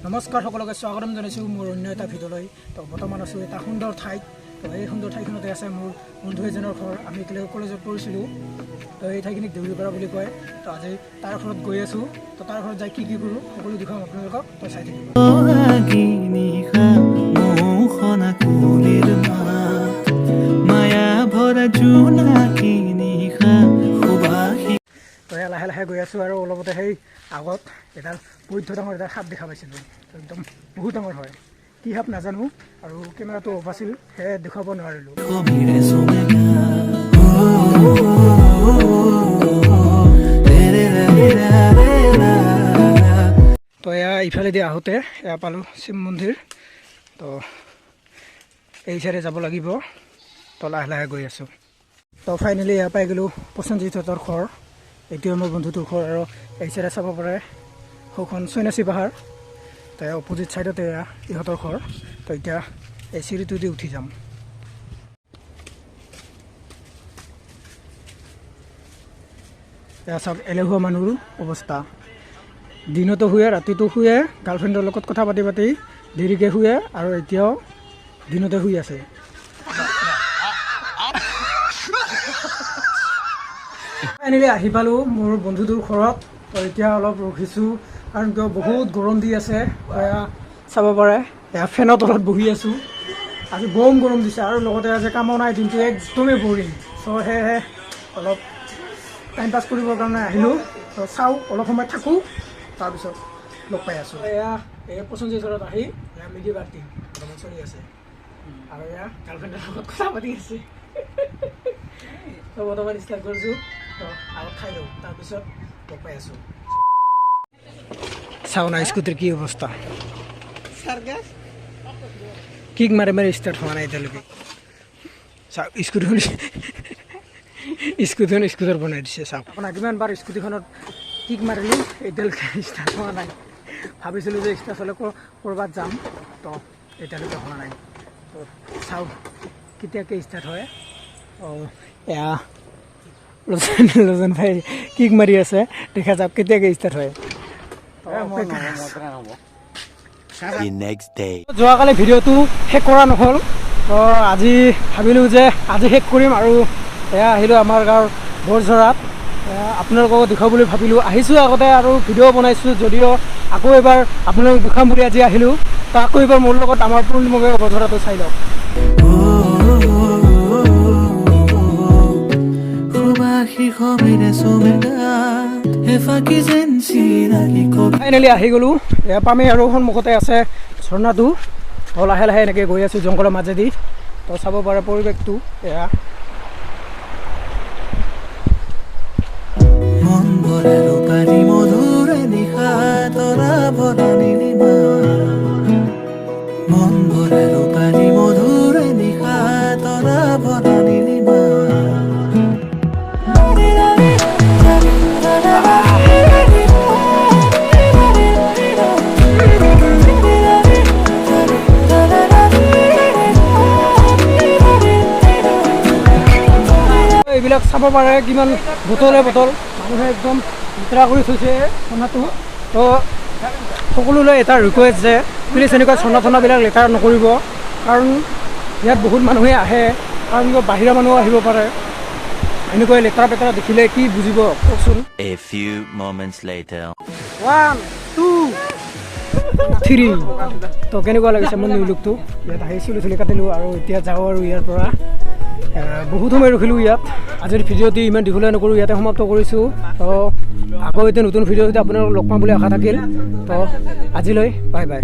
নমস্কাৰ সকলোকে স্বাগতম জনাইছোঁ মোৰ অন্য এটা ভিডিঅ'লৈ। তো বৰ্তমান আছোঁ এটা সুন্দৰ ঠাইত। তো এই সুন্দৰ ঠাইখনতে আছে মোৰ বন্ধু এজনৰ ঘৰ। আমি একেলগে কলেজত পঢ়িছিলোঁ। তো এই ঠাইখিনিক দেউৰীপাৰা বুলি কয়। তো আজি তাৰ ঘৰত গৈ আছোঁ। তো তাৰ ঘৰত যাই কি কৰোঁ সকলো দেখুৱাম আপোনালোকক। তো চাই থাকিব। তো লাহে লাহে গৈ আছোঁ আৰু অলপতে সেই আগত এডাল বৈধ ডাঙৰ এটা সাপ দেখা পাইছিলোঁ। একদম বহুত ডাঙৰ হয়। কি সাপ নাজানো আৰু কেমেৰাটো অফ আছিল সেয়ে দেখুৱাব নোৱাৰিলোঁ। তো এয়া ইফালেদি আহোঁতে এয়া পালোঁ শিৱ মন্দিৰ। তো এই চাইডে যাব লাগিব। তো লাহে লাহে গৈ আছোঁ। তো ফাইনেলি এয়া পাই গ'লোঁ প্ৰসেনজিতৰ ঘৰ। এইটোৱে মোৰ বন্ধুটোৰ ঘৰ আৰু এই চাইডে চাব পাৰে সৌখন চৈনাচী পাহাৰ। তো অপজিট চাইডতে এয়া ইহঁতৰ ঘৰ। তো এতিয়া এই চিৰিটো দি উঠি যাম। এয়া চাওক এলেহুৱা মানুহৰ অৱস্থা। দিনতো শুৱে, ৰাতিটো শুৱে, গাৰ্লফ্ৰেণ্ডৰ লগত কথা পাতি পাতি দেৰিকৈ শুৱে আৰু এতিয়াও দিনতে শুই আছে। ফাইনেলি আহি পালোঁ মোৰ বন্ধুটোৰ ঘৰত। তো এতিয়া অলপ ৰখিছোঁ কাৰণ কিয় বহুত গৰম দি আছে। এয়া চাব পাৰে এয়া ফেনৰ তলত বহি আছোঁ। আজি গৰম দিছে আৰু লগতে আজি কামো নাই, দিনটো একদমেই বৰিং। চ' সেয়েহে অলপ টাইম পাছ কৰিবৰ কাৰণে আহিলোঁ। তো চাওঁ অলপ সময় থাকোঁ, তাৰপিছত লগ পাই আছোঁ। এয়া এই প্ৰসেনজিতত আহি এয়া মিলি পাৰ্টি বৰ্তমান চলি আছে আৰু এয়া গাৰ্লফ্ৰেণ্ডৰ লগত কথা পাতি আছে। তো বৰ্তমান ষ্টাৰ্ট কৰিছোঁ। তো আগত খাই লওঁ, তাৰপিছত লগ পাই আছোঁ। চাওঁ না স্কুটিৰ কি অৱস্থা। কিক মাৰি মাৰি ষ্টাৰ্ট হোৱা নাই এতিয়ালৈকে। চাওক স্কুটিখন স্কুটাৰ বনাই দিছে। চাওক আপোনাৰ কিমানবাৰ স্কুটিখনত কিক মাৰিলোঁ, এতিয়ালৈকে ষ্টাৰ্ট হোৱা নাই। ভাবিছিলোঁ যে ষ্টাৰ্ট হ'লে ক'ৰবাত যাম, তো এতিয়ালৈকে হোৱা নাই। তো চাওক কেতিয়াকৈ ষ্টাৰ্ট হয়। এয়া লজন ভাই কিক মাৰি আছে, দেখা যাওক কেতিয়াকৈ ষ্টাৰ্ট হয়। যোৱাকালি ভিডিঅ'টো শেষ কৰা নহ'ল। তো আজি ভাবিলোঁ যে আজি শেষ কৰিম আৰু এয়া আহিলোঁ আমাৰ গাঁৱৰ বৰঝৰাত। আপোনালোকক দেখুৱাম বুলি ভাবিলোঁ। আহিছোঁ আগতে আৰু ভিডিঅ' বনাইছোঁ, যদিও আকৌ এবাৰ আপোনালোকক দেখুৱাম বুলি আজি আহিলোঁ। তো আকৌ এবাৰ মোৰ লগত আমাৰ পূৰ্ণিমগৈ বৰঝৰাটো চাই লওক। ফাইনেলি আহি গ'লোঁ। এয়া পামেই আৰু সন্মুখতে আছে ঝৰ্ণাটো। তো লাহে লাহে এনেকৈ গৈ আছোঁ জংঘলৰ মাজেদি। তো চাব পাৰে পৰিৱেশটো এয়া। এইবিলাক চাব পাৰে কিমান বটলে বটল মানুহে একদম লেতেৰা কৰি থৈছে ঝৰ্ণাটো। তো সকলোলৈ এটা ৰিকুৱেষ্ট যে প্লিজ এনেকুৱা ঝৰ্ণাবিলাক লেতেৰা নকৰিব, কাৰণ ইয়াত বহুত মানুহে আহে, কাৰণ বাহিৰা মানুহ আহিব পাৰে। এনেকৈ লেতেৰা পেতেৰা দেখিলে কি বুজিব কওকচোন। 1 2 3 তো কেনেকুৱা লাগিছে মোৰ নিউ লুকটো। ইয়াত আহি চুলি কাটিলোঁ আৰু এতিয়া যাওঁ আৰু ইয়াৰ পৰা। বহুত সময় ৰখিলোঁ ইয়াত। আজিৰ ভিডিঅ'টি ইমান দীঘলীয়া নকৰোঁ, ইয়াতে সমাপ্ত কৰিছোঁ। তো আকৌ এতিয়া নতুন ভিডিঅ'তে আপোনালোকক লগ পাম বুলি আশা থাকিল। তো আজিলৈ বাই বাই।